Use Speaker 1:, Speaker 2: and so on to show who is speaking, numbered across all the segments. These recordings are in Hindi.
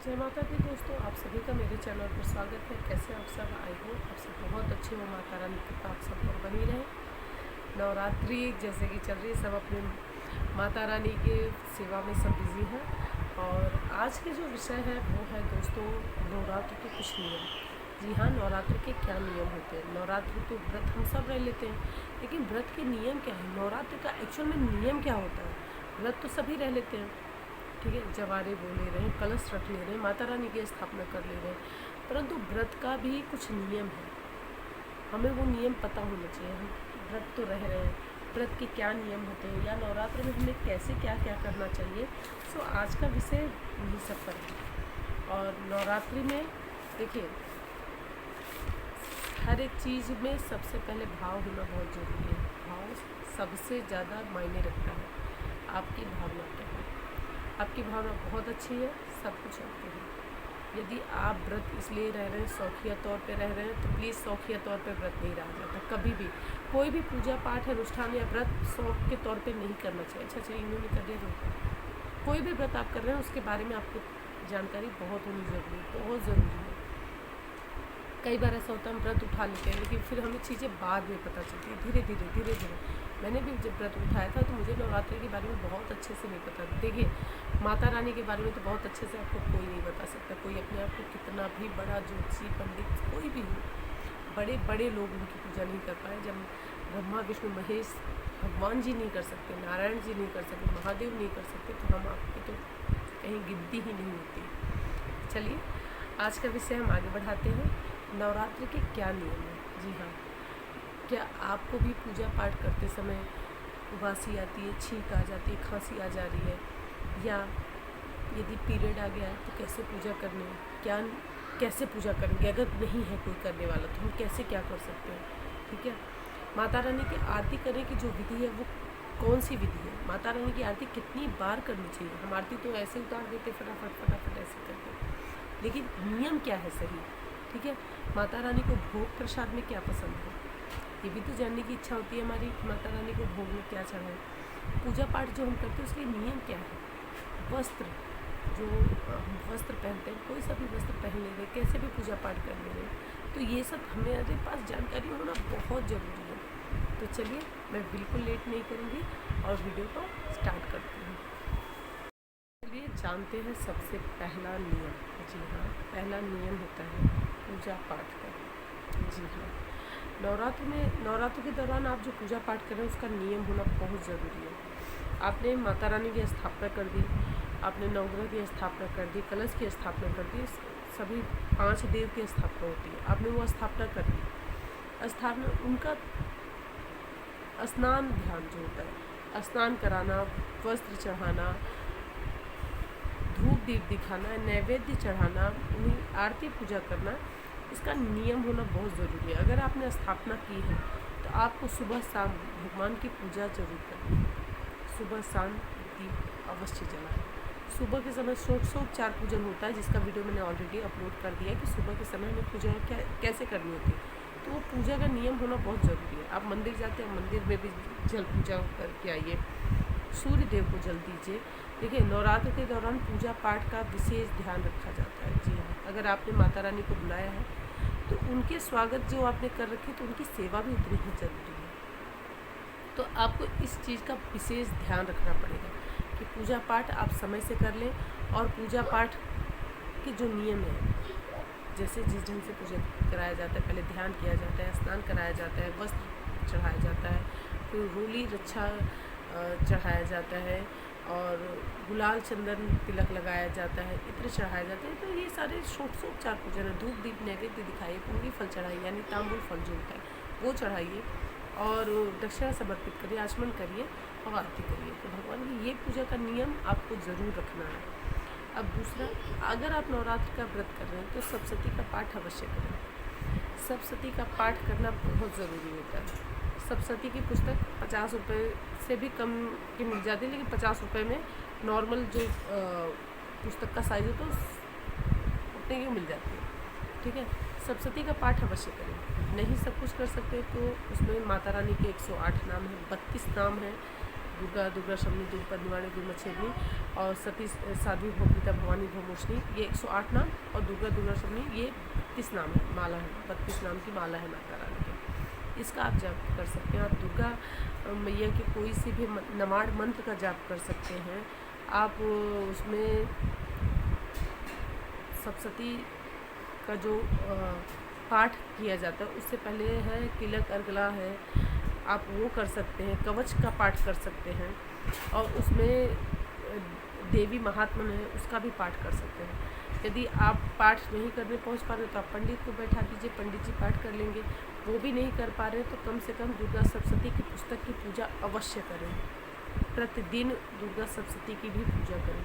Speaker 1: जय माता दी दोस्तों, आप सभी का मेरे चैनल पर स्वागत है। कैसे आप सब? आई हो आप सब बहुत अच्छे हो। माता रानी की कृपा आप सब पर बनी रहे। नवरात्रि जैसे कि चल रही है, सब अपने माता रानी के सेवा में सब बिजी हैं। और आज के जो विषय है वो है दोस्तों नवरात्र के कुछ नियम। जी हाँ, नवरात्र के क्या नियम होते हैं। नवरात्र तो व्रत हम सब रह लेते हैं, लेकिन व्रत के नियम क्या है, नवरात्र का एक्चुअल में नियम क्या होता है। व्रत तो सभी रह लेते हैं, ठीक है, जवारे बोल ले रहे हैं, कलश रख ले रहे हैं, माता रानी की स्थापना कर ले रहे हैं, परंतु व्रत का भी कुछ नियम है। हमें वो नियम पता होना चाहिए। हम व्रत तो रह रहे हैं, व्रत के क्या नियम होते हैं या नवरात्र में हमें कैसे क्या क्या करना चाहिए। सो आज का विषय यही सब पर है। और नवरात्रि में देखिए, हर एक चीज़ में सबसे पहले भाव होना बहुत ज़रूरी है। भाव सबसे ज़्यादा मायने रखता है। आपकी भावना क्या है? आपकी भावना बहुत अच्छी है, सब कुछ आपके है। यदि आप व्रत इसलिए रह रहे हैं, शौकिया तौर पे रह रहे हैं, तो प्लीज़ शौकिया तौर पे व्रत नहीं रहा जाता कभी भी। कोई भी पूजा पाठ अनुष्ठान या व्रत शौक के तौर पे नहीं करना चाहिए। अच्छा इन्होंने कर दिया तो कोई भी व्रत आप कर रहे हैं उसके बारे में आपको जानकारी बहुत होनी ज़रूरी है, बहुत ज़रूरी है। कई बार ऐसा होता है हम व्रत उठा लेते हैं, लेकिन फिर हमें चीज़ें बाद में पता चलती है, धीरे धीरे। मैंने भी जब व्रत उठाया था तो मुझे नवरात्रि के बारे में बहुत अच्छे से नहीं पता। देखिए, माता रानी के बारे में तो बहुत अच्छे से आपको कोई नहीं बता सकता। कोई अपने आप को कितना भी बड़ा ज्योतिषी पंडित कोई भी हो, बड़े बड़े लोग उनकी पूजा नहीं कर पाए। जब ब्रह्मा विष्णु महेश भगवान जी नहीं कर सकते, नारायण जी नहीं कर सकते, महादेव नहीं कर सकते, तो हम आपकी तो कहीं गिनती ही नहीं होती। चलिए आज का विषय हम आगे बढ़ाते हैं। नवरात्रि के क्या नियम हैं। जी हाँ, क्या आपको भी पूजा पाठ करते समय उबासी आती है, छींक आ जाती है, खांसी आ जा रही है, या यदि पीरियड आ गया है तो कैसे पूजा करनी है, क्या कैसे पूजा करेंगे। अगर नहीं है कोई करने वाला तो हम कैसे क्या कर सकते हैं, ठीक है। माता रानी की आरती करने की जो विधि है वो कौन सी विधि है, माता रानी की आरती कितनी बार करनी चाहिए। हम आरती तो ऐसे उतार देते फटाफट ऐसे करते, लेकिन नियम क्या है सही, ठीक है। माता रानी को भोग प्रसाद में क्या पसंद है, ये भी तो जानने की इच्छा होती है हमारी कि माता रानी को भोग में क्या चढ़ाए। पूजा पाठ जो हम करते हैं उसके नियम क्या है। वस्त्र जो हम वस्त्र पहनते हैं, कोई सा भी वस्त्र पहन ले रहे, कैसे भी पूजा पाठ कर ले रहे, तो ये सब हमारे पास जानकारी होना बहुत ज़रूरी है। तो चलिए मैं बिल्कुल लेट नहीं करूँगी और वीडियो को स्टार्ट करती हूँ। चलिए जानते हैं सबसे पहला नियम। जी हाँ, पहला नियम होता है पूजा पाठ का। जी हाँ, नवरात्र के दौरान आप जो पूजा पाठ कर रहे हैं उसका नियम होना बहुत ज़रूरी है। आपने माता रानी की स्थापना कर दी, आपने नवग्रह की स्थापना कर दी, कलश की स्थापना कर दी, सभी 5 देव की स्थापना होती है, आपने वो स्थापना कर दी। स्थापना उनका स्नान ध्यान जो होता है, स्नान कराना, वस्त्र चढ़ाना, धूप दीप दिखाना, नैवेद्य चढ़ाना, उन्हें आरती पूजा करना, इसका नियम होना बहुत ज़रूरी है। अगर आपने स्थापना की है तो आपको सुबह शाम भगवान की पूजा जरूर करनी है। सुबह शाम दीप अवश्य जलाएं। सुबह के समय षोडशोपचार पूजन होता है, जिसका वीडियो मैंने ऑलरेडी अपलोड कर दिया है कि सुबह के समय हमें पूजा कैसे करनी होती है। तो वो पूजा का नियम होना बहुत ज़रूरी है। आप मंदिर जाते हैं, मंदिर में भी जल पूजा करके आइए, सूर्य देव को जल दीजिए। देखिए, नवरात्र के दौरान पूजा पाठ का विशेष ध्यान रखा जाता है। जी हाँ, अगर आपने माता रानी को बुलाया है तो उनके स्वागत जो आपने कर रखे तो उनकी सेवा भी उतनी ही जरूरी है। तो आपको इस चीज़ का विशेष ध्यान रखना पड़ेगा कि पूजा पाठ आप समय से कर लें। और पूजा पाठ के जो नियम हैं, जैसे जिस ढंग से पूजा कराया जाता है, पहले ध्यान किया जाता है, स्नान कराया जाता है, वस्त्र चढ़ाया जाता है, फिर रोली रक्षा चढ़ाया जाता है, और गुलाल चंदन तिलक लगाया जाता है, इत्र चढ़ाया जाता है। तो ये सारे षोडशोपचार पूजन है। धूप दीप नैवेद्य दिखाइए, पूंगी फल चढ़ाइए, यानी तांबुल फल जो होता है वो चढ़ाइए, और दक्षिणा समर्पित करिए, आचमन करिए और आरती करिए। तो भगवान की ये पूजा का नियम आपको ज़रूर रखना है। अब दूसरा, अगर आप नवरात्र का व्रत कर रहे हैं तो सप्तशती का पाठ अवश्य करें। सप्तशती का पाठ करना बहुत ज़रूरी होता है। सप्तशती की पुस्तक 50 रुपये से भी कम की मिल जाती है, लेकिन 50 रुपये में नॉर्मल जो पुस्तक का साइज़ होता है उतने की मिल जाती है, ठीक है। सप्तशती का पाठ अवश्य करें। नहीं सब कुछ कर सकते तो उसमें माता रानी के 108 नाम हैं, 32 नाम हैं, दुर्गा दुर्गा शमनी दुर्पद निवारणी दुर्मच्छेदनी और सती साध्वी भोगीता भवानी भोमोशनी, ये 108 नाम, और दुर्गा दुर्गा शमनी ये 32 नाम है, माला है, 32 नाम की माला है माता रानी की। इसका आप जाप कर सकते हैं। आप दुर्गा मैया के कोई सी भी नमाड़ मंत्र का जाप कर सकते हैं। आप उसमें सप्तशती का जो पाठ किया जाता है उससे पहले है किलक अर्गला है, आप वो कर सकते हैं। कवच का पाठ कर सकते हैं और उसमें देवी महात्मन है उसका भी पाठ कर सकते हैं। यदि आप पाठ नहीं करने पहुंच पा रहे तो आप पंडित को बैठा दीजिए, पंडित जी पाठ कर लेंगे। वो भी नहीं कर पा रहे तो कम से कम दुर्गा सप्तशती की पुस्तक की पूजा अवश्य करें। प्रतिदिन दुर्गा सप्तशती की भी पूजा करें।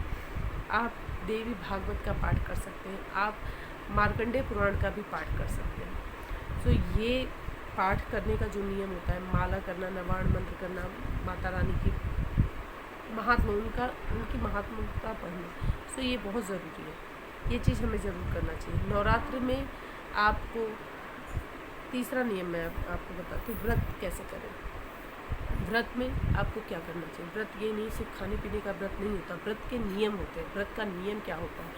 Speaker 1: आप देवी भागवत का पाठ कर सकते हैं, आप मार्कंडेय पुराण का भी पाठ कर सकते हैं। तो ये पाठ करने का जो नियम होता है, माला करना, नवाण मंत्र करना, माता रानी की महात्मा उनकी महात्मता पढ़ना, तो ये बहुत ज़रूरी है। ये चीज़ हमें ज़रूर करना चाहिए। नवरात्र में आपको तीसरा नियम मैं आपको बताती हूँ, व्रत कैसे करें। व्रत में आपको क्या करना चाहिए। व्रत ये नहीं सिर्फ खाने पीने का व्रत नहीं होता, व्रत के नियम होते हैं। व्रत का नियम क्या होता है?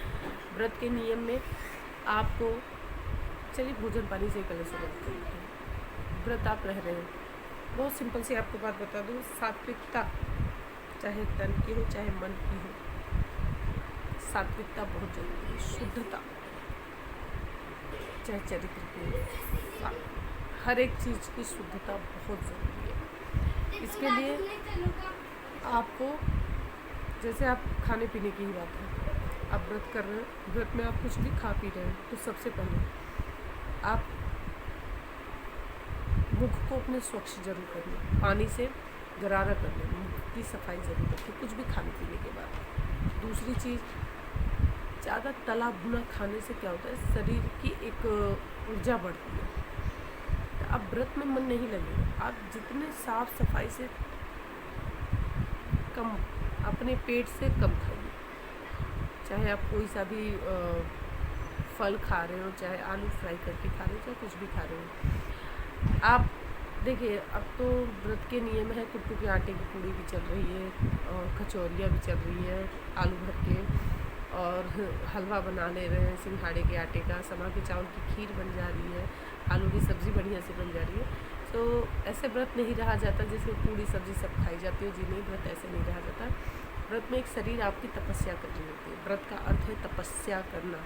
Speaker 1: व्रत के नियम में आपको, चलिए भोजन पानी से पहले शुरुआत करते हैं। व्रत आप रह रहे हैं, बहुत सिंपल सी आपको बात बता दूँ, सात्विकता, चाहे तन की हो चाहे मन की हो, सात्विकता बहुत जरूरी है। शुद्धता, चाहे चरित्र की हो, हर एक चीज़ की शुद्धता बहुत ज़रूरी है। इसके लिए आपको, जैसे आप खाने पीने की ही बात है, आप व्रत कर रहे हैं, व्रत में आप कुछ भी खा पी रहे हैं तो सबसे पहले आप मुख को अपने स्वच्छ जरूर करिए, पानी से गरारा कर लें, मुख की सफाई ज़रूर रखें कुछ भी खाने पीने के बाद। दूसरी चीज़, ज़्यादा तला भुना खाने से क्या होता है, शरीर की एक ऊर्जा बढ़ती है, तो अब व्रत में मन नहीं लगेगा। आप जितने साफ सफाई से कम, अपने पेट से कम खाइए। चाहे आप कोई सा भी फल खा रहे हो, चाहे आलू फ्राई करके खा रहे हो, चाहे कुछ भी खा रहे हो। आप देखिए, अब तो व्रत के नियम है, कुट्टू के आटे की पूड़ी भी चल रही है और कचौरियाँ भी चल रही है आलू भर के, और हलवा बना ले रहे हैं सिंघाड़े के आटे का, समा के चावल की खीर बन जा रही है, आलू की सब्ज़ी बढ़िया से बन जा रही है। तो ऐसे व्रत नहीं रहा जाता जैसे पूड़ी सब्ज़ी सब खाई जाती है। जी नहीं, व्रत ऐसे नहीं रहा जाता। व्रत में एक शरीर आपकी तपस्या करनी होती है। व्रत का अर्थ है तपस्या करना,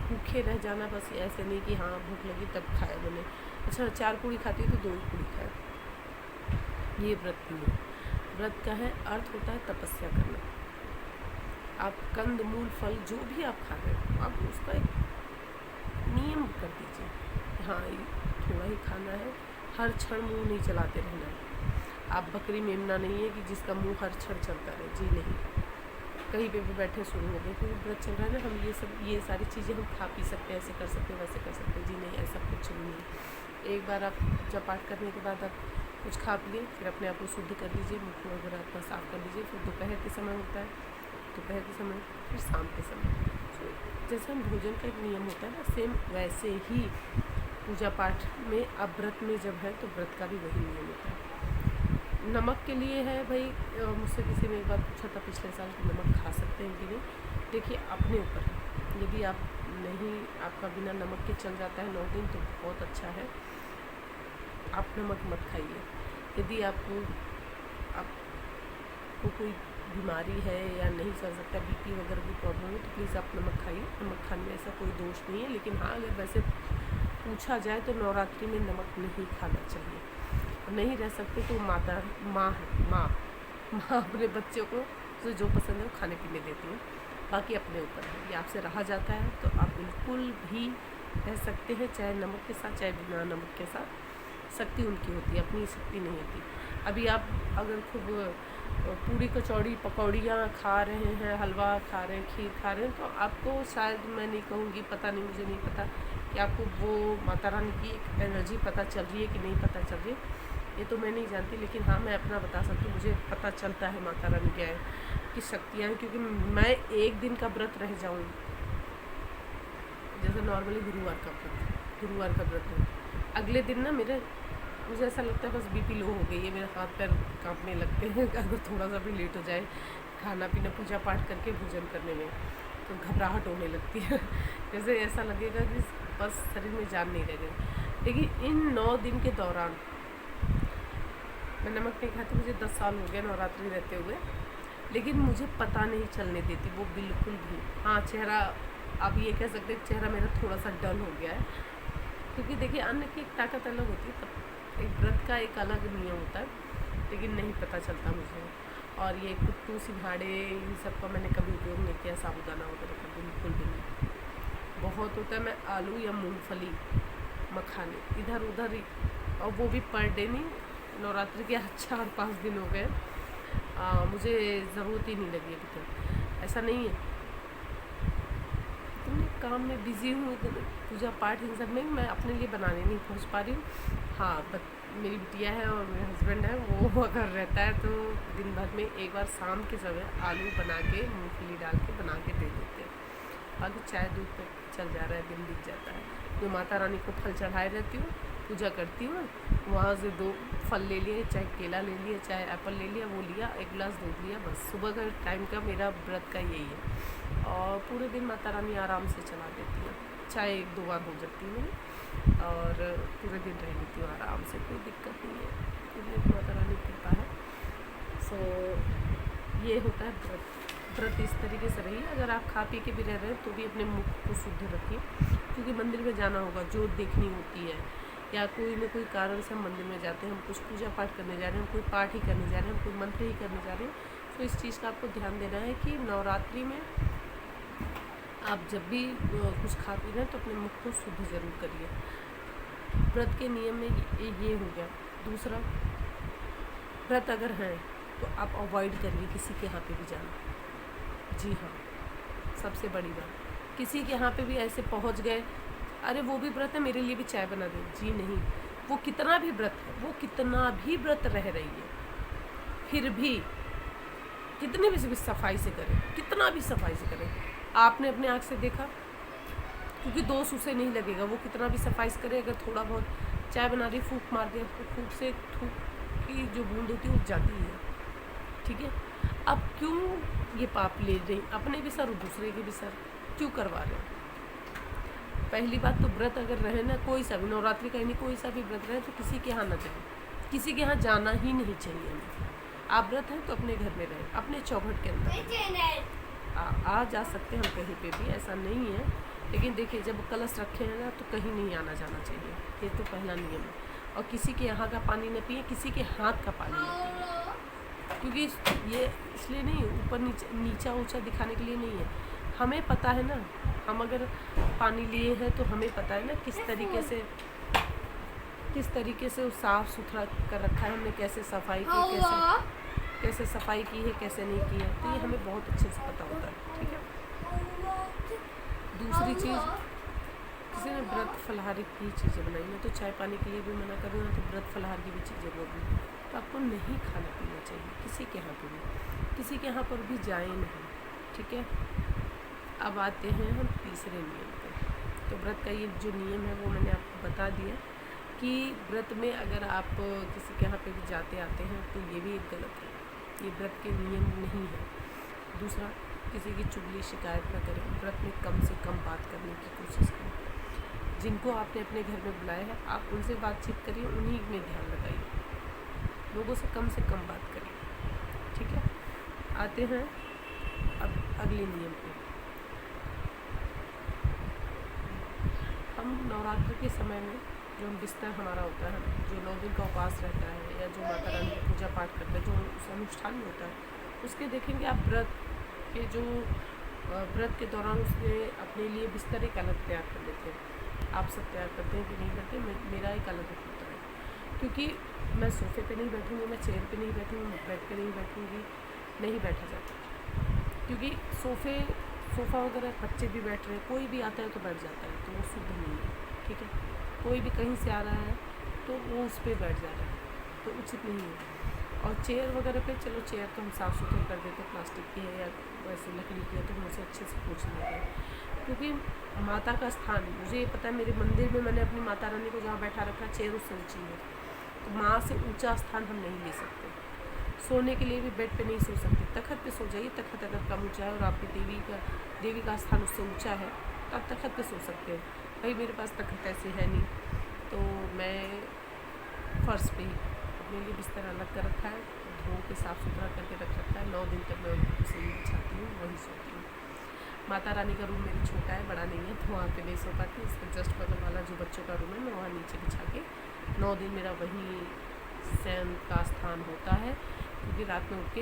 Speaker 1: भूखे रह जाना। बस ऐसे नहीं कि हाँ भूख लगी तब खाए बने, अच्छा 4 पूड़ी खाती है तो 2 पूड़ी खाए, ये व्रत नहीं है। व्रत का है अर्थ होता है तपस्या करना। आप कंद मूल फल जो भी आप खा रहे हो, आप उसका एक नियम कर दीजिए, हाँ थोड़ा ही खाना है, हर क्षण मुंह नहीं चलाते रहना है। आप बकरी मेमना नहीं है कि जिसका मुंह हर क्षण चलता रहे, जी नहीं। कहीं पे भी बैठे शुरू हो गए क्योंकि व्रत चल रहा है ना, हम ये सारी चीज़ें हम खा पी सकते हैं, ऐसे कर सकते हैं वैसे कर सकते हैं, जी नहीं, ऐसा कुछ नहीं है। एक बार आप जब पाठ करने के बाद आप कुछ खा पी लिए, फिर अपने आप को शुद्ध कर लीजिए, मुख वगैरह अपना साफ कर लीजिए। फिर दोपहर के समय होता है, दोपहर के समय, फिर शाम के समय। तो जैसे हम भोजन का एक नियम होता है ना, सेम वैसे ही पूजा पाठ में, अब व्रत में जब है तो व्रत का भी वही नियम होता है। नमक के लिए है भाई, मुझसे किसी ने एक बार पूछा था पिछले साल कि नमक खा सकते हैं कि नहीं। देखिए अपने ऊपर है, यदि आप नहीं, आपका बिना नमक के चल जाता है 9 दिन तो बहुत अच्छा है, आप नमक मत खाइए। यदि आपको कोई बीमारी है या नहीं चल सकता, बीपी वगैरह की प्रॉब्लम है, तो प्लीज़ आप नमक खाइए। नमक खाने में ऐसा कोई दोष नहीं है, लेकिन हाँ अगर वैसे पूछा जाए तो नवरात्रि में नमक नहीं खाना चाहिए। नहीं रह सकते तो माँ अपने बच्चों को तो जो पसंद है वो खाने पीने देती है, बाकी अपने ऊपर है। ये आपसे रहा जाता है तो आप बिल्कुल भी रह सकते हैं, चाहे नमक के साथ चाहे बिना नमक के साथ। शक्ति उनकी होती है, अपनी शक्ति नहीं होती। अभी आप अगर खूब पूड़ी कचौड़ी पकौड़ियाँ खा रहे हैं, हलवा खा रहे हैं, खीर खा रहे हैं, तो आपको शायद, मैं नहीं कहूँगी, पता नहीं, मुझे नहीं पता कि आपको वो माता रानी की एक एनर्जी पता चल रही है कि नहीं पता चल रही है, ये तो मैं नहीं जानती। लेकिन हाँ मैं अपना बता सकती हूँ, मुझे पता चलता है माता रानी क्या है, की शक्तियाँ हैं। क्योंकि मैं एक दिन का व्रत रह जाऊँ, जैसे नॉर्मली गुरुवार का व्रत है, अगले दिन ना मेरे मुझे ऐसा लगता है बस बीपी लो हो गई है, मेरे हाथ पैर कांपने लगते हैं अगर थोड़ा सा भी लेट हो जाए खाना पीना पूजा पाठ करके भोजन करने में, तो घबराहट होने लगती है जैसे ऐसा लगेगा कि बस शरीर में जान नहीं रह गई। लेकिन इन 9 दिन के दौरान मैं नमक नहीं खाती, मुझे 10 साल हो गए नवरात्रि रहते हुए, लेकिन मुझे पता नहीं चलने देती वो बिल्कुल भी। हाँ, चेहरा आप ये कह सकते हैं चेहरा मेरा थोड़ा सा डल हो गया है, क्योंकि देखिए अन्न की एक ताकत अलग होती है, तब एक व्रत का एक अलग नियम होता है, लेकिन नहीं पता चलता मुझे। और ये कुट्टू सिंघाड़े इन सब का मैंने कभी उपयोग नहीं किया, साबुदाना वगैरह का बिल्कुल भी नहीं। बहुत होता है मैं आलू या मूंगफली मखाने इधर उधर ही, और वो भी पर डे नहीं, नवरात्रि के 4-5 दिन हो गए, मुझे ज़रूरत ही नहीं लगी अभी तक। ऐसा नहीं है, इतने काम में बिज़ी हूँ, पूजा पाठ इन सब में मैं अपने लिए बनाने नहीं पहुँच पा रही हूँ। हाँ, मेरी बिटिया है और मेरा हस्बैंड है, वो अगर रहता है तो दिन भर में एक बार शाम के समय आलू बना के मूँगफली डाल के बना के दे देते हैं। बाकी चाय दूध पे चल जा रहा है, दिन बीत जाता है। जो माता रानी को फल चढ़ाए रहती हूँ, पूजा करती हूँ, वहाँ से 2 फल ले लिए, चाहे केला ले लिया, चाहे एप्पल ले लिया, वो लिया, 1 गिलास दूध लिया, बस सुबह का टाइम का मेरा व्रत का यही है। और पूरे दिन माता रानी आराम से चला देती है, चाहे 1-2 बार हो जाती है मेरी, और पूरे दिन रह लेती हूँ आराम से, कोई दिक्कत नहीं है, पूरी माता रानी की कृपा है। सो ये होता है व्रत इस तरीके से रहिए। अगर आप खा पी के भी रह रहे हैं तो भी अपने मुख को शुद्ध रखिए, क्योंकि मंदिर में जाना होगा, जोत देखनी होती है, या कोई न कोई कारण से हम मंदिर में जाते हैं, हम कुछ पूजा पाठ करने जा रहे हैं, हम कोई पाठ ही करने जा रहे हैं, हम कोई मंत्र ही करने जा रहे हैं, तो इस चीज़ का आपको ध्यान देना है कि नवरात्रि में आप जब भी कुछ खा पी रहे हैं तो अपने मुख को शुद्ध ज़रूर करिए। व्रत के नियम में ये हो गया। दूसरा, व्रत अगर हैं तो आप अवॉइड करिए किसी के यहाँ पे भी जाना। जी हाँ, सबसे बड़ी बात, किसी के यहाँ पे भी ऐसे पहुँच गए, अरे वो भी व्रत है मेरे लिए भी चाय बना दे, जी नहीं, वो कितना भी व्रत है, वो कितना भी व्रत रह रही है, फिर भी कितने भी सफाई से करें, कितना भी सफाई से करें, आपने अपने आँख से देखा, क्योंकि दोष उसे नहीं लगेगा, वो कितना भी सफाई से करे, अगर थोड़ा बहुत चाय बना रही फूंक मार दिया तो फूंक से थूक की जो बूंद होती है वो जाती है, ठीक है। अब क्यों ये पाप ले रही, अपने भी सर और दूसरे के भी सर क्यों करवा रहे हैं? पहली बात तो व्रत अगर रहे ना, कोई सा भी नवरात्रि का ही नहीं, कोई सा भी व्रत रहे तो किसी के यहाँ ना जाए, किसी के यहाँ जाना ही नहीं चाहिए हमें। आप व्रत हैं तो अपने घर में रहें, अपने चौखट के अंदर आ जा सकते हैं हम कहीं पे भी, ऐसा नहीं है, लेकिन देखिए जब कलश रखे हैं ना तो कहीं नहीं आना जाना चाहिए, ये तो पहला नियम है। और किसी के यहाँ का पानी न पिए, किसी के हाथ का पानी न पिए, क्योंकि ये इसलिए नहीं, ऊपर नीचा ऊंचा दिखाने के लिए नहीं है, हमें पता है ना, हम अगर पानी लिए हैं तो हमें पता है ना किस तरीके से साफ़ सुथरा कर रखा है हमने, कैसे सफाई की, कैसे सफाई की है, कैसे नहीं की है, तो ये हमें बहुत अच्छे से पता होता है, ठीक है। दूसरी चीज़, किसी ने व्रत फलाहारी की चीज़ें बनाई, मैं तो चाय पानी के लिए भी मना कर रही हूँ, तो व्रत फलाहार की भी चीज़ें बोल रही हूँ, तो आपको नहीं खाना पीना चाहिए किसी के यहाँ पर भी, किसी के यहाँ पर भी जाए नहीं, ठीक है। अब आते हैं हम तीसरे नियम पे। तो व्रत का ये जो नियम है वो मैंने आपको बता दिया कि व्रत में अगर आप किसी के यहाँ पे भी जाते आते हैं तो ये भी एक गलत है, ये व्रत के नियम नहीं है। दूसरा, किसी की चुगली शिकायत न करें, व्रत में कम से कम बात करने की कोशिश करें। जिनको आपने अपने घर में बुलाया है आप उनसे बातचीत करिए, उन्हीं में ध्यान लगाइए, लोगों से कम बात करिए, ठीक है। आते हैं अब अगले नियम पे। हम नवरात्र के समय में जो हम बिस्तर हमारा होता है, जो 9 दिन का उपवास रहता है, या जो माता रानी की पूजा पाठ करते हैं, जो उस अनुष्ठान में होता है, उसके देखेंगे आप व्रत के जो व्रत के दौरान उसने अपने लिए बिस्तर एक अलग तैयार कर लेते हैं। आप सब तैयार करते हैं कि नहीं करते? मेरा एक अलग होता है, क्योंकि मैं सोफे पे नहीं बैठूँगी, मैं चेयर पे नहीं बैठूँगी, मैं बेड पे नहीं बैठूँगी, नहीं बैठा जाता, क्योंकि सोफ़ा वगैरह बच्चे भी बैठ रहे हैं, कोई भी आता है तो बैठ जाता है, तो वो शुद्ध नहीं है, ठीक है। कोई भी कहीं से आ रहा है तो वो उस पर बैठ जा रहा है, तो उचित नहीं है। और चेयर वगैरह पे, चलो चेयर तो हम साफ़ सुथरी कर देते, प्लास्टिक की है या वैसे लकड़ी की है, तो हम उसे अच्छे से पोंछ लेते हैं, क्योंकि माता का स्थान, मुझे ये पता है मेरे मंदिर में मैंने अपनी माता रानी को जहाँ बैठा रखा, चेयर उससे ऊँची है, तो माँ से ऊंचा स्थान हम नहीं ले सकते। सोने के लिए भी बेड पे नहीं सो सकते, तखत पे सो जाइए। तखत अगर कम ऊंचा है और आपकी देवी का स्थान उससे ऊंचा है तो आप तखत पे सो सकते हो। भाई मेरे पास तखत ऐसे है नहीं, तो मैं फर्श पे ही अपने लिए बिस्तर अलग कर रखा है, धो के साफ़ सुथरा करके रख रखा है। 9 दिन तक मैं उसे ही बिछाती हूँ, वही सोती हूँ। माता रानी का रूम मेरा छोटा है, बड़ा नहीं है, तो वहाँ पे नहीं सो पाती। इसके जस्ट बगल वाला जो बच्चों का रूम है, मैं वहाँ नीचे बिछा के 9 दिन मेरा वही शयन का स्थान होता है। क्योंकि रात में उठ के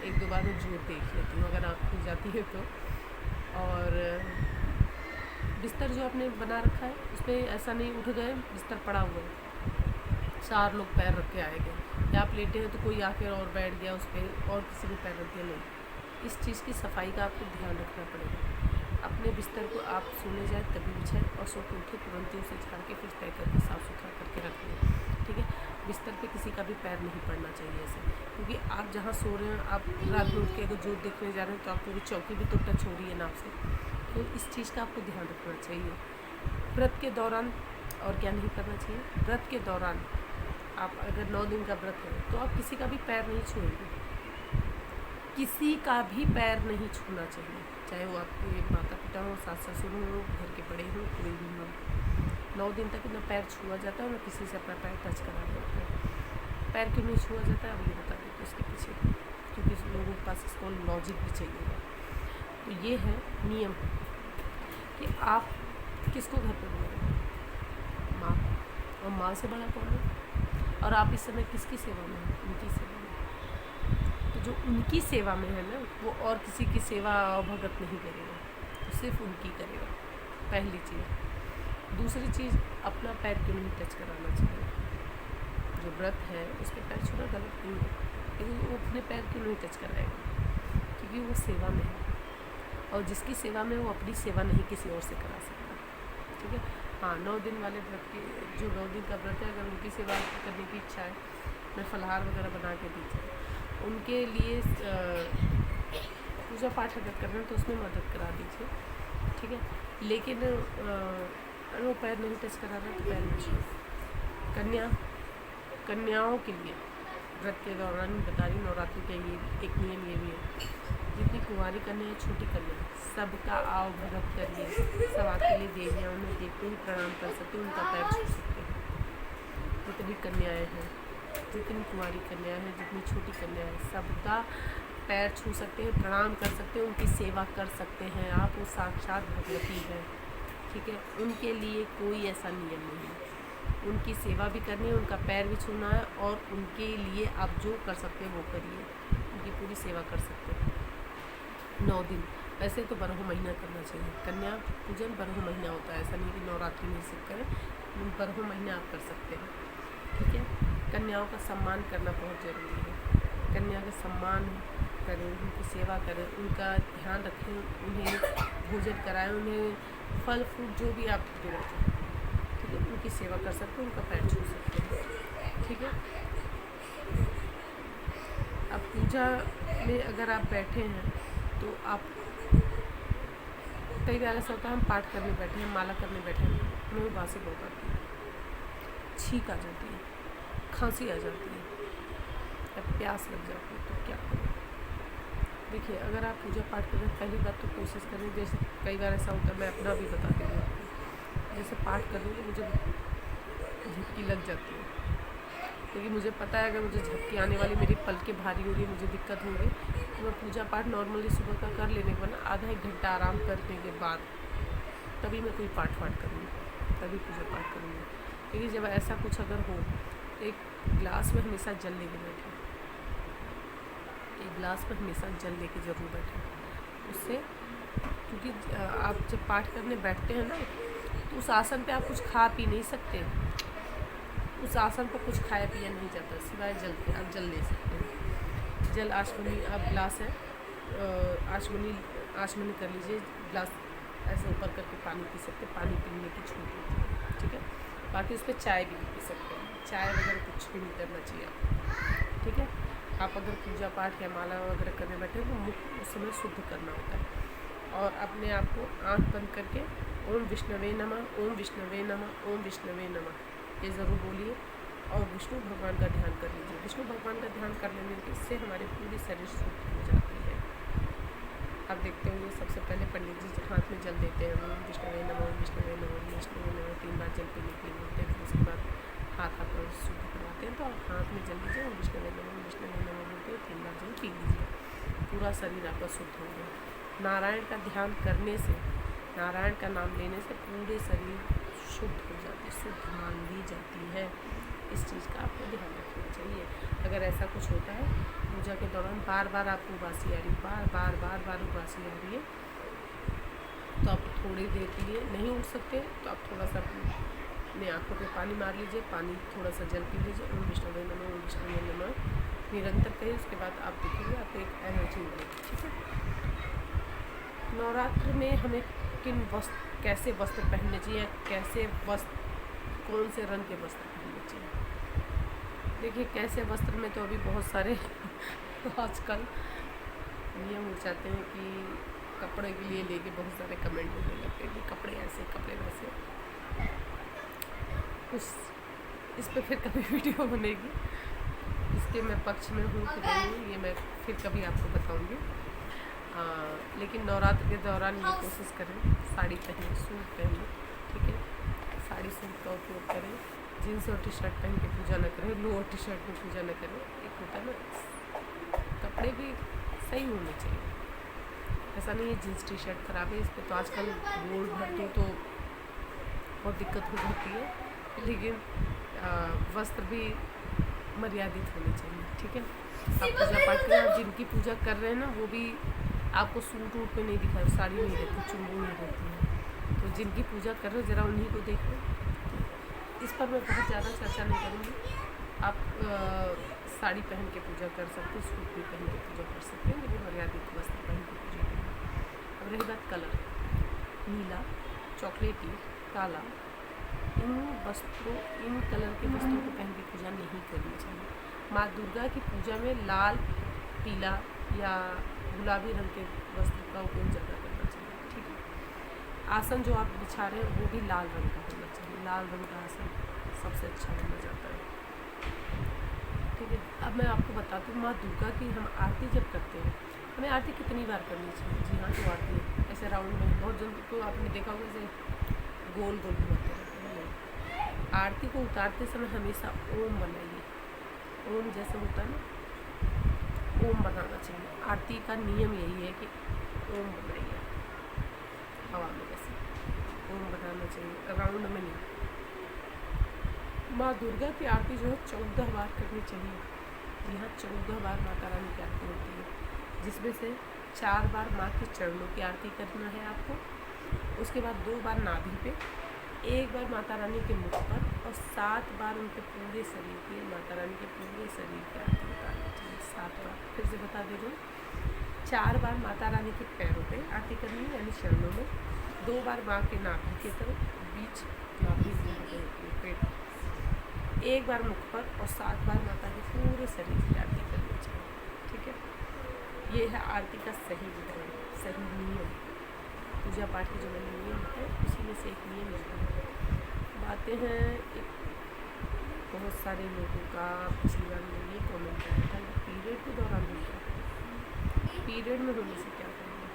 Speaker 1: 1-2 बार मैं जोत देख लेती हूँ अगर आँख खुल जाती है तो। और बिस्तर जो आपने बना रखा है उस पर ऐसा नहीं उठ गए, बिस्तर पड़ा हुआ है, 4 लोग पैर रख के आए गए, या आप लेटे हैं तो कोई आके और बैठ गया उस पर और किसी ने पैर रख दिया, नहीं। इस चीज़ की सफाई का आपको ध्यान रखना पड़ेगा। अपने बिस्तर को आप सोने जाए तभी बिछाएं और सो के उठे तुरंत ही उसे झाड़ के फिर तय करके साफ़ सुथरा करके रख लें, ठीक है। बिस्तर पे किसी का भी पैर नहीं पड़ना चाहिए ऐसे, क्योंकि आप जहाँ सो रहे हैं, आप रात में उठ के अगर जोत देखने जा रहे हैं तो आप पूरी चौकी भी तो टच हो रही है नाप से, तो इस चीज़ का आपको ध्यान रखना चाहिए। व्रत के दौरान और क्या नहीं करना चाहिए, व्रत के दौरान आप अगर 9 दिन का व्रत है तो आप किसी का भी पैर नहीं छूएंगे, किसी का भी पैर नहीं छूना चाहिए, चाहे वो आपके माता पिता हो, सास ससुर हो, घर के बड़े हो, कोई भी हो। 9 दिन तक ना पैर छुआ जाता है, ना किसी से अपना पैर टच करा जाता है। पैर क्यों नहीं छुआ जाता है, अब ये बता देते उसके पीछे, क्योंकि लोगों के पास इसको लॉजिक भी चाहिए। तो ये है नियम कि आप किसको घर पर बुलाएं, माँ, और माँ से बड़ा कौन है। और आप इस समय किसकी सेवा में हैं, उनकी सेवा में। तो जो उनकी सेवा में है ना, वो और किसी की सेवा भगत नहीं करेगा, तो सिर्फ उनकी करेगा, पहली चीज़। दूसरी चीज़, अपना पैर क्यों नहीं टच कराना चाहिए। जो व्रत है उसके पैर छूना गलत नहीं है, लेकिन वो अपने पैर क्यों नहीं टच कराएगा, क्योंकि वो सेवा में है, और जिसकी सेवा में वो अपनी सेवा नहीं किसी और से करा सकता, ठीक है। हाँ, 9 दिन वाले व्रत की, जो 9 दिन का व्रत है, अगर उनकी सेवा करने की इच्छा है, मैं फलाहार वगैरह बना के दीजिए, उनके लिए पूजा पाठ अगर कर रहे हैं तो उसमें मदद करा दीजिए, ठीक है। लेकिन अगर वो पैर नहीं टच करा रहा तो पैर नहीं छूए। कन्याओं के लिए व्रत के दौरान बता रही, नवरात्रि का ये एक नियम ये भी है, जितनी कुंवारी कन्या है, छोटी कन्या है, सबका आव भगत करिए, सब आपके लिए देवियाँ, उन्हें देखते ही प्रणाम कर सकते हैं, उनका पैर छू सकते हैं। जितनी कन्याएँ हैं, जितनी कुंवारी कन्या है, जितनी छोटी कन्या है, सबका पैर छू सकते हैं, प्रणाम कर सकते हैं, उनकी सेवा कर सकते हैं आप। वो साक्षात भगवती है, ठीक है। उनके लिए कोई ऐसा नियम नहीं है, उनकी सेवा भी करनी है, उनका पैर भी छूना है, और उनके लिए आप जो कर सकते हैं वो करिए, उनकी पूरी सेवा कर सकते हैं 9 दिन। वैसे तो 12 महीना करना चाहिए, कन्या पूजन 12 महीना होता है, ऐसा नहीं कि नवरात्रि में सिर्फ करें, 12 महीना आप कर सकते हैं, ठीक है। कन्याओं का सम्मान करना बहुत ज़रूरी है, कन्या का सम्मान करें, उनकी सेवा करें, उनका ध्यान रखें, उन्हें भोजन कराएं, उन्हें फल फ्रूट जो भी आप दे रखें, ठीक है। उनकी सेवा कर सकते हैं, उनका पैर छू सकते हैं, ठीक है। अब पूजा में अगर आप बैठे हैं तो आप, कई बार ऐसा होता है हम पाठ करने बैठे हैं, माला करने बैठे हैं, हमें उबासी बहुत आती है, छींक आ जाती है, खांसी आ जाती है, या प्यास लग जाती है, तो क्या करें। देखिए, अगर आप पूजा पाठ कर रहे हैं, पहली बात तो कोशिश करें, जैसे कई बार ऐसा होता है, मैं अपना भी बताती हूँ आपको, जैसे पाठ कर रही हूँ तो मुझे झपकी लग जाती है, क्योंकि मुझे पता है अगर मुझे झपकी आने वाली, मेरी पलकें भारी हो रही, मुझे दिक्कत हो रही, तो मैं पूजा पाठ नॉर्मली सुबह का कर लेने के बाद आधा 1 घंटा आराम करने के बाद तभी मैं कोई पाठ करूँगी, तभी पूजा पाठ करूँगी। क्योंकि जब ऐसा कुछ अगर हो तो एक गिलास में हमेशा जल लेके बैठे, एक गिलास में हमेशा जल लेके ज़रूर बैठे, उससे, क्योंकि आप जब पाठ करने बैठते हैं ना तो उस आसन पे आप कुछ खा पी नहीं सकते, उस आसन पर कुछ खाया पिया नहीं जाता सिवाय जल के। आप जल ले सकते हैं, जल आचमनी, आप गिलास है, आचमनी कर लीजिए, गिलास ऐसे ऊपर करके पानी पी सकते, पानी पीने की छूट होती है, ठीक है। बाकी उस पर चाय भी पी सकते हैं, चाय वगैरह कुछ भी नहीं करना चाहिए आपको, ठीक है। आप अगर पूजा पाठ या माला वगैरह करने बैठे तो मुख उस समय शुद्ध करना होता है, और अपने आप को आँख बंद करके ओम विष्णवे नमः, ओम विष्णवे नमः, ओम विष्णवे नमः, ये ज़रूर बोलिए। और विष्णु भगवान का ध्यान कर लीजिए। विष्णु भगवान का ध्यान कर लेने से हमारे पूरे शरीर शुद्ध हो जाती है। आप देखते होंगे सबसे पहले पंडित जी हाथ में जल देते हैं, ओम विष्णुवे नमः, विष्णुवे नमः, विष्णुवे नमः 3 बार जल पीने के लिए बोलते हैं। फिर उसके बाद हाथ शुद्ध करवाते हैं। तो आप हाथ में जल लीजिए और विष्णुवे नमः, विष्णुवे नमः बोलते 3 बार जल पी लीजिए। पूरा शरीर आपका शुद्ध हो गया। नारायण का ध्यान करने से, नारायण का नाम लेने से पूरे शरीर शुद्ध हो जाती है, शुद्ध मान ली जाती है। इस चीज़ का आपको ध्यान रखना चाहिए। अगर ऐसा कुछ होता है पूजा के दौरान बार बार आपको उबासी आ रही है, बार बार उबासी आ रही है, तो आप थोड़ी देर के लिए नहीं उठ सकते तो आप थोड़ा सा अपनी आँखों पे पानी मार लीजिए, पानी थोड़ा सा जल पी लीजिए, ओम विष्णुवे नमः, ओम विष्णुवे नमः निरंतर करिए। उसके बाद आप देखिए आपको एक एनर्जी मिलेगी। ठीक है। नवरात्र में हमें किन वस्त्र, कैसे वस्त्र पहनने चाहिए, कैसे वस्त्र, कौन से रंग के वस्त्र पहनने चाहिए। देखिए कैसे वस्त्र में तो अभी बहुत सारे आजकल नियम हो जाते हैं कि कपड़े के लिए लेके बहुत सारे कमेंट होने लगते हैं कि कपड़े ऐसे कपड़े वैसे। इस पर फिर कभी वीडियो बनेगी, इसके मैं पक्ष में हूँ कि नहीं, ये मैं फिर कभी आपको बताऊँगी। लेकिन नवरात्र के दौरान ये कोशिश करें साड़ी पहने, सूट पहने। ठीक है, साड़ी सूट का उपयोग करें। जीन्स और टी शर्ट पहन के पूजा न करें, लोअर टी शर्ट में पूजा न करें। एक होता है ना, कपड़े भी सही होने चाहिए। ऐसा नहीं है जीन्स टी शर्ट खराब है, इस पर तो आजकल गोल्ड भर दो तो बहुत दिक्कत हो जाती है। लेकिन वस्त्र भी मर्यादित होने चाहिए। ठीक है, आप पूजा पाठ करें। आप जिनकी पूजा कर रहे हैं ना वो भी आपको सूट वूट में नहीं दिखा, साड़ी नहीं रहती, चुन्नी नहीं रहती है। तो जिनकी पूजा कर रहे हो ज़रा उन्हीं को देखो। इस पर मैं बहुत ज़्यादा चर्चा नहीं करूँगी। आप साड़ी पहन के पूजा कर सकते हैं, सूट भी पहन के पूजा कर सकते हैं, लेकिन मर्यादित वस्त्र पहन के पूजा करें। अब रही बात कलर, नीला, चॉकलेटी, काला, इन कलर के वस्त्रों को पहन के पूजा नहीं करनी चाहिए। माँ दुर्गा की पूजा में लाल, पीला या गुलाबी रंग के वस्त्र का उपयोग ज़्यादा करना चाहिए। ठीक है। आसन जो आप बिछा रहे हैं वो भी लाल रंग का होना चाहिए। लाल रंग का आसन सबसे अच्छा माना जाता है। ठीक है। अब मैं आपको बताती हूँ माँ दुर्गा की हम आरती जब करते हैं, हमें आरती कितनी बार करनी चाहिए। जी हाँ, तो आरती ऐसे राउंड में, बहुत जन को आपने देखा होगा जैसे गोल गोल घुमाते रहते हैं। आरती को उतारते समय हमेशा ओम बनाइए। ओम जैसे होता है ना, ओम बनाना चाहिए। आरती का नियम यही है कि ओम बनाइए, हवा में जैसे ओम बनाना चाहिए, राउंड में नहीं। माँ दुर्गा की आरती जो है 14 बार करनी चाहिए। यहाँ 14 बार माता रानी की आरती होती है, जिसमें से 4 बार माँ के चरणों की आरती करना है आपको। उसके बाद 2 बार नाभि पे, 1 बार माता रानी के मुख पर और 7 बार उनके पूरे शरीर की, माता रानी के पूरे शरीर की आरती उतारनी चाहिए। 7 बार, फिर से बता दे रही हूँ। 4 बार माता रानी के पैरों पे आरती करनी है, यानी चरणों में। 2 बार माँ के नाभि की तरफ, बीच नाभि से पेट, 1 बार मुख पर और 7 बार माता के पूरे शरीर की आरती करनी चाहिए। ठीक है, ये है आरती का सही विधान, सही नियम। पूजा पाठ के जो मैंने नियम है उसी में से एक नियम है। बातें हैं, एक बहुत सारे लोगों का पिछली बार में ये कमेंट आया था कि पीरियड के दौरान हम क्या करें, पीरियड में होने से क्या करेंगे।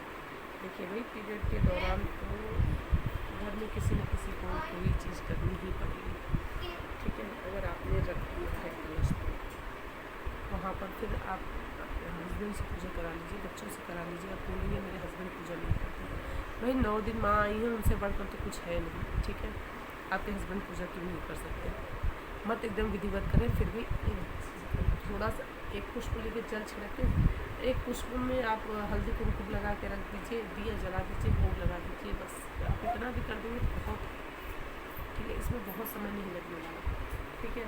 Speaker 1: देखिए भाई, पीरियड के दौरान तो घर में किसी न किसी को कोई चीज़ करनी ही पड़ेगी। ठीक है, अगर आपने रख दिया है कलश तो वहाँ पर फिर आप अपने हस्बैंड से पूजा करा लीजिए, बच्चों से करा लीजिए। आप बोलेंगे मेरे हस्बैंड पूजा नहीं करते, भाई 9 दिन माँ आई हैं, उनसे बढ़कर तो कुछ है नहीं। ठीक है, आपके हस्बैंड पूजा क्यों नहीं कर सकते। मत एकदम विधिवत करें, फिर भी थोड़ा सा एक पुष्प लेके जल छिड़क के, एक पुष्प में आप हल्दी कुमकुम लगा के रख दीजिए, दिया जला दीजिए, भोग लगा दीजिए, बस आप इतना भी कर देंगे बहुत। ठीक है, इसमें बहुत समय नहीं लगने वाला। ठीक है,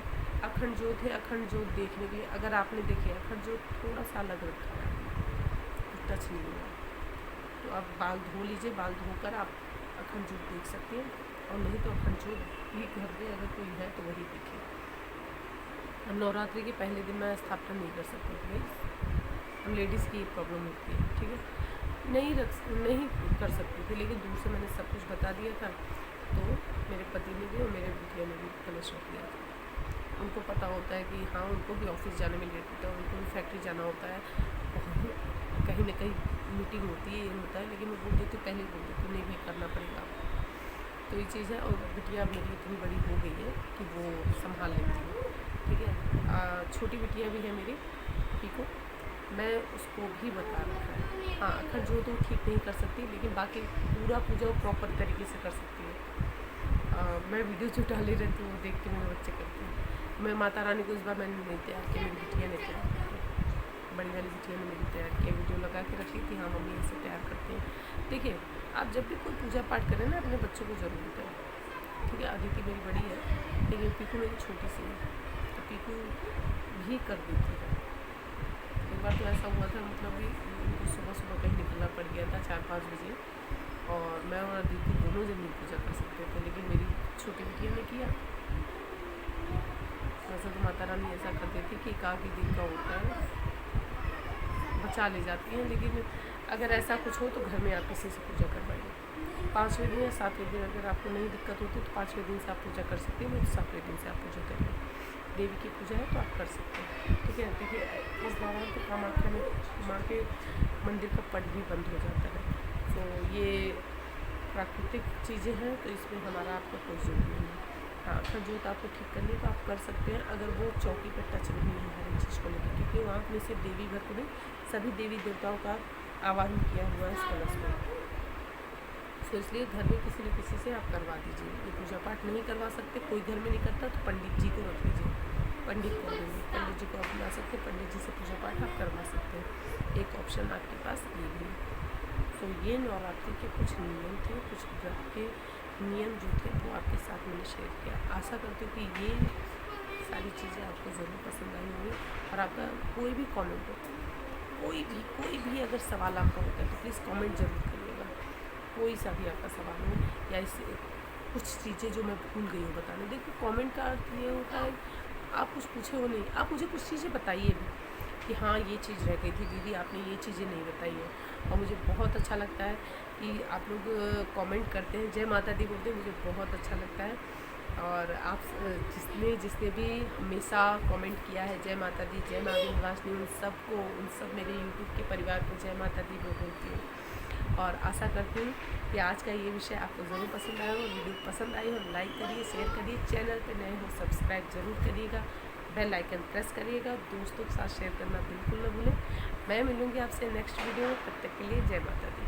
Speaker 1: अखंड ज्योत है, अखंड ज्योत देखने के लिए अगर आपने देखी अखंड ज्योत थोड़ा सा अलग रखा है, टच नहीं हुआ, तो आप बाल धो लीजिए, बाल धोकर आप अखंड ज्योत देख सकते हैं। और नहीं तो अखंड ज्योत भी घर में अगर कोई है तो वही दिखे। नवरात्रि के पहले दिन मैं स्थापना नहीं कर सकती थी, हम लेडीज़ की प्रॉब्लम होती है। ठीक है, नहीं कर सकती थी, लेकिन दूर से मैंने सब कुछ बता दिया था, तो मेरे पति ने भी और मेरे बिटिया ने भी कलश रख दिया था। उनको पता होता है कि हाँ उनको भी ऑफिस जाने में लेट होता है, उनको भी फैक्ट्री जाना होता है, कहीं ना कहीं मीटिंग होती है, ये होता है, लेकिन मैं बोल देती हूँ, पहले बोल देती हूँ नहीं भाई करना पड़ेगा आपको। तो ये चीज़ है। और बिटिया मेरी इतनी बड़ी हो गई है कि वो संभाल लेती है, ठीक है। छोटी बिटिया भी है मेरी पीको, मैं उसको भी बता रखा है। हाँ अखंड जो तो ठीक नहीं कर सकती, लेकिन बाकी पूरा पूजा वो प्रॉपर तरीके से कर सकती है। मैं वीडियो जो डाले रहती हूँ वो देख के मेरे बच्चे करते हैं। मैं माता रानी को इस बार मैंने नहीं तैयार किया, मेरी बिटिया ने तैयार किया, बड़ी वाली बिटिया ने मेरी तैयार किया, वीडियो लगा के रखी थी, हाँ मम्मी ऐसे तैयार करते हैं। देखिए आप जब भी कोई पूजा पाठ करें ना अपने बच्चों को ज़रूर बताएं, ठीक है। अदिति मेरी बड़ी है लेकिन पीकू मेरी छोटी सी है, तो पीकू भी कर देती है। एक बार तो ऐसा हुआ था, मतलब भी उनको सुबह सुबह कहीं निकलना पड़ गया था 4-5 बजे, और मैं और अदिति दोनों जन नहीं पूजा कर सकते थे, लेकिन मेरी छोटी बिटिया ने किया। वैसे तो माता रानी ऐसा करती थी कि एक ही दिन का होता है, बचा ले जाती हैं, लेकिन अगर ऐसा कुछ हो तो घर में आप किसी से पूजा करवाइए। 5वें दिन या 7वें दिन अगर आपको नहीं दिक्कत होती तो 5वें दिन से आप पूजा कर सकते हैं, नहीं तो 7वें दिन से आप पूजा करिए। देवी की पूजा है तो आप कर सकते हैं, ठीक है। देखिए इस दौरान तो कामाख्या में माँ के मंदिर का पट भी बंद हो जाता है, तो ये प्राकृतिक चीज़ें हैं, तो इसमें हमारा आपका कोई जोर नहीं है। हाँ खरजोत आपको ठीक करनी है तो आप कर सकते हैं, अगर वो चौकी पर टच नहीं है हर एक चीज़ को लेकर, क्योंकि वहाँ में सिर्फ देवी घर को नहीं सभी देवी देवताओं का आवाहन किया हुआ है इस कलश में, तो इसलिए घर में किसी न किसी से आप करवा दीजिए। ये पूजा पाठ नहीं करवा सकते, कोई घर में नहीं करता तो पंडित जी को रख लीजिए, पंडित कर देंगे, पंडित जी को आप बुला सकते हैं, पंडित जी से पूजा पाठ आप करवा सकते हैं, एक ऑप्शन आपके पास ये भी है। तो ये नवरात्रि के कुछ नियम थे, कुछ व्रत के नियम जो थे वो आपके साथ मैंने शेयर किया। आशा करती हूँ कि ये सारी चीज़ें आपको ज़रूर पसंद आई होंगी, और आपका कोई भी कमेंट हो, कोई भी अगर सवाल आपका होता है तो प्लीज़ कमेंट ज़रूर करिएगा, कोई सा भी आपका सवाल हो, या इस कुछ चीज़ें जो मैं भूल गई हूँ बताने। देखिए कमेंट का अर्थ ये होता है आप कुछ पूछे हो नहीं, आप मुझे कुछ चीज़ें बताइए भी कि हाँ ये चीज़ रह गई थी दीदी, आपने ये चीज़ें नहीं बताई है। और मुझे बहुत अच्छा लगता है कि आप लोग कमेंट करते हैं, जय माता दी बोलते हैं, मुझे बहुत अच्छा लगता है। और आप जिसने भी हमेशा कमेंट किया है जय माता दी, जय माँ विंध्यवासिनी, उन सब मेरे यूट्यूब के परिवार को जय माता दी बोलती हूँ। और आशा करती हूँ कि आज का ये विषय आपको ज़रूर पसंद आया हो, वीडियो पसंद आई हो लाइक करिए, शेयर करिए, चैनल पे नए हो सब्सक्राइब ज़रूर करिएगा, बेल आइकन प्रेस करिएगा, दोस्तों के साथ शेयर करना बिल्कुल न भूलें। मैं मिलूँगी आपसे नेक्स्ट वीडियो में, तब तक के लिए जय माता दी।